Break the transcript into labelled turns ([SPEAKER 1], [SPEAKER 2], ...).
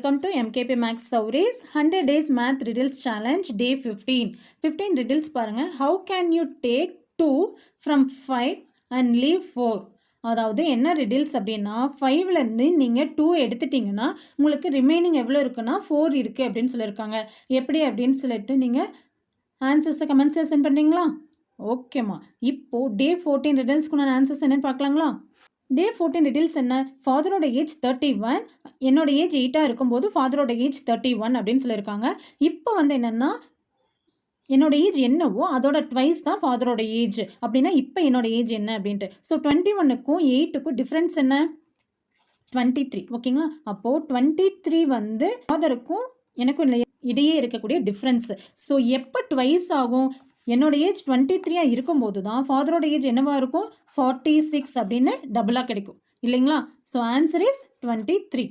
[SPEAKER 1] Welcome to MKP Max Saurys 100 Days Math Riddles Challenge Day 15. 15 riddles பாருங்க. How can you take 2 from 5 and leave 4? அதாவது என்ன riddles அப்படின்னா 5லேருந்து நீங்கள் 2 எடுத்துட்டிங்கன்னா உங்களுக்கு ரிமைனிங் எவ்வளோ இருக்குன்னா 4 இருக்குது அப்படின்னு சொல்லியிருக்காங்க. எப்படி அப்படின்னு சொல்லிட்டு நீங்கள் ஆன்சர்ஸை கமெண்ட்ஸில் சென்ட் பண்ணுறீங்களா? ஓகேம்மா. இப்போது டே 14 ரிடில்ஸ்க்கு நான் ஆன்சர்ஸ் என்னென்னு பார்க்கலாங்களா? டே 14 ரிடில்ஸ் என்ன? ஃபாதரோட ஏஜ் 31, என்னோட ஏஜ் 8 இருக்கும்போது ஃபாதரோட ஏஜ் 31 அப்படின்னு சொல்லியிருக்காங்க. இப்போ வந்து என்னென்னா என்னோட ஏஜ் என்னவோ அதோட ட்வைஸ் தான் ஃபாதரோட ஏஜ். அப்படின்னா இப்போ என்னோட ஏஜ் என்ன அப்படின்ட்டு. ஸோ 21க்கும் 8க்கும் டிஃப்ரென்ஸ் என்ன? 23. ஓகேங்களா? அப்போது 23 வந்து ஃபாதருக்கும் எனக்கும் இடையே இருக்கக்கூடிய டிஃப்ரென்ஸ். ஸோ எப்போ ட்வைஸ் ஆகும்? என்னோட ஏஜ் 23 இருக்கும்போது தான் ஃபாதரோட ஏஜ் என்னவா இருக்கும்? 46 அப்படின்னு டபுளாக கிடைக்கும் இல்லைங்களா? So answer is 23.